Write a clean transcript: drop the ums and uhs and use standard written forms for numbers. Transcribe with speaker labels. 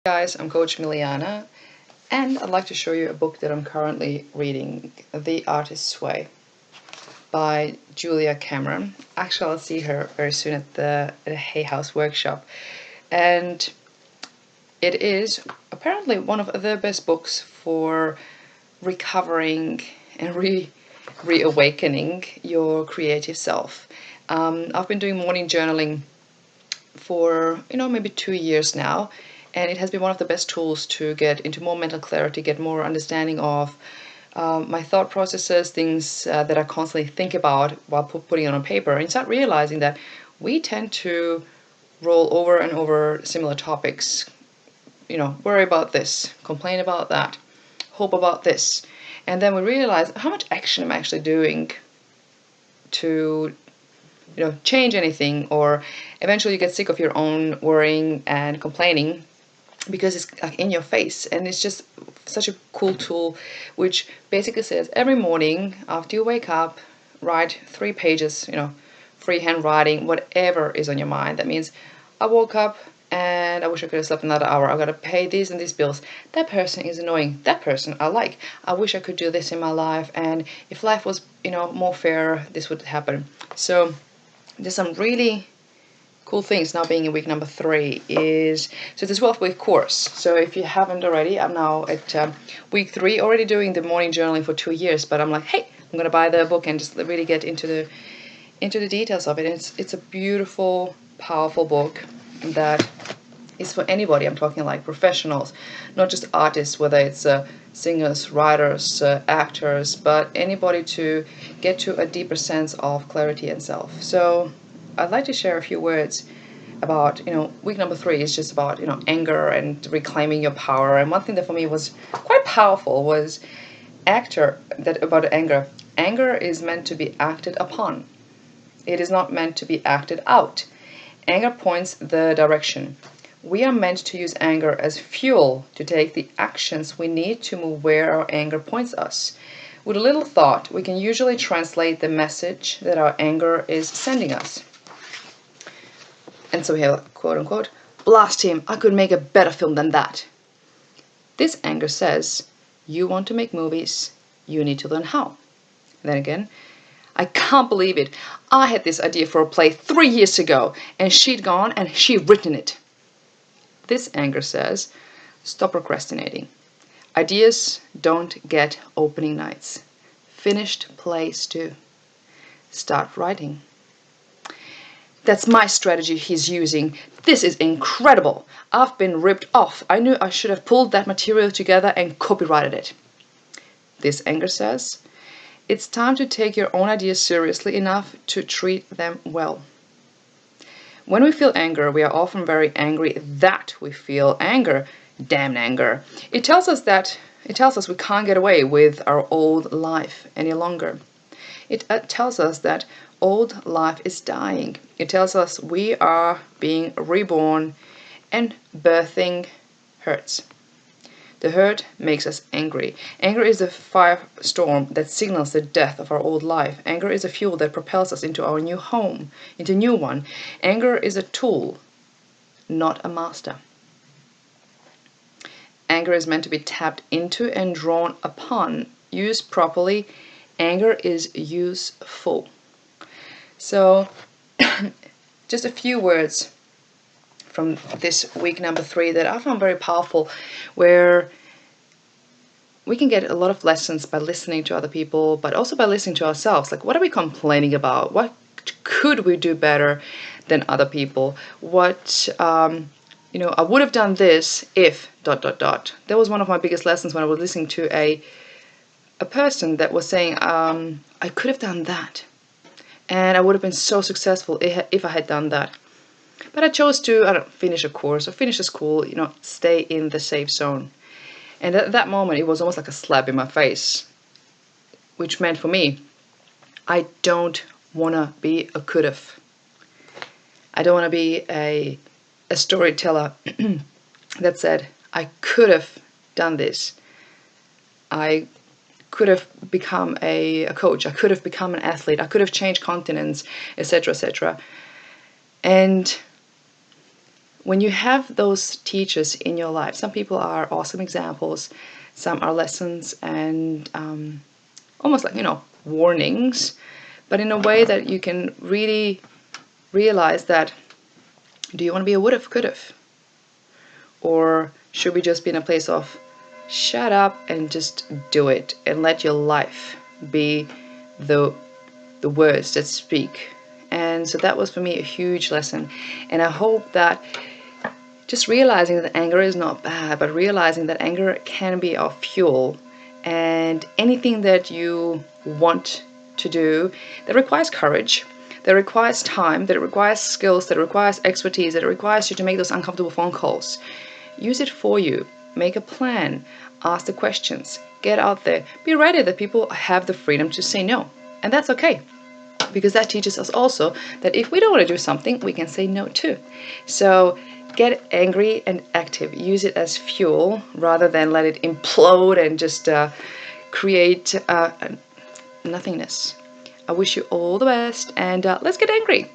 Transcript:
Speaker 1: Guys, I'm Coach Miliana, and I'd like to show you a book that I'm currently reading, The Artist's Way by Julia Cameron. Actually, I'll see her very soon at the Hay House workshop, and it is apparently one of the best books for recovering and reawakening your creative self. I've been doing morning journaling for maybe 2 years now, and it has been one of the best tools to get into more mental clarity, get more understanding of my thought processes, things that I constantly think about while putting it on paper, and start realizing that we tend to roll over and over similar topics. Worry about this, complain about that, hope about this, and then we realize how much action I'm actually doing to change anything, or eventually you get sick of your own worrying and complaining because it's like in your face. And it's just such a cool tool, which basically says every morning after you wake up, write 3 pages, freehand writing, whatever is on your mind. That means I woke up and I wish I could have slept another hour. I've got to pay these and these bills. That person is annoying. That person I like. I wish I could do this in my life. And if life was, more fair, this would happen. So there's some really cool things now being in week number 3 is, so it's a 12-week course. So if you haven't already, I'm now at week 3, already doing the morning journaling for 2 years, but I'm like, hey, I'm gonna buy the book and just really get into the details of it. And it's a beautiful, powerful book that is for anybody. I'm talking like professionals, not just artists, whether it's singers, writers, actors, but anybody to get to a deeper sense of clarity and self. So I'd like to share a few words about, week number 3 is just about, anger and reclaiming your power. And one thing that for me was quite powerful was about anger. Anger is meant to be acted upon. It is not meant to be acted out. Anger points the direction. We are meant to use anger as fuel to take the actions we need to move where our anger points us. With a little thought, we can usually translate the message that our anger is sending us. And so we have, quote unquote, blast him, I could make a better film than that. This anger says, you want to make movies, you need to learn how. And then again, I can't believe it. I had this idea for a play 3 years ago, and she'd gone and she'd written it. This anger says, stop procrastinating. Ideas don't get opening nights. Finished plays do. Start writing. That's my strategy he's using. This is incredible. I've been ripped off. I knew I should have pulled that material together and copyrighted it. This anger says, it's time to take your own ideas seriously enough to treat them well. When we feel anger, we are often very angry that we feel anger. Damn anger. It tells us we can't get away with our old life any longer. It tells us that old life is dying. It tells us we are being reborn, and birthing hurts. The hurt makes us angry. Anger is a firestorm that signals the death of our old life. Anger is a fuel that propels us into our new home, into a new one. Anger is a tool, not a master. Anger is meant to be tapped into and drawn upon. Used properly, anger is useful. So, just a few words from this week number 3 that I found very powerful, where we can get a lot of lessons by listening to other people, but also by listening to ourselves. Like, what are we complaining about? What could we do better than other people? What, I would have done this if ... That was one of my biggest lessons when I was listening to a person that was saying, I could have done that, and I would have been so successful if I had done that. But I chose to, finish a course or finish a school, stay in the safe zone. And at that moment, it was almost like a slap in my face, which meant for me, I don't want to be a could've. I don't want to be a storyteller that said, I could have done this. I could have become a coach. I could have become an athlete. I could have changed continents, etc., etc. And when you have those teachers in your life, some people are awesome examples, some are lessons and almost like, warnings, but in a way that you can really realize that, do you want to be a would've, could've? Or should we just be in a place of shut up and just do it and let your life be the words that speak? And so that was for me a huge lesson. And I hope that just realizing that anger is not bad, but realizing that anger can be our fuel, and anything that you want to do that requires courage, that requires time, that requires skills, that requires expertise, that requires you to make those uncomfortable phone calls, use it for you. Make a plan, ask the questions, get out there, be ready that people have the freedom to say no. And that's okay, because that teaches us also that if we don't want to do something, we can say no too. So get angry and active. Use it as fuel rather than let it implode and just create nothingness. I wish you all the best, and let's get angry.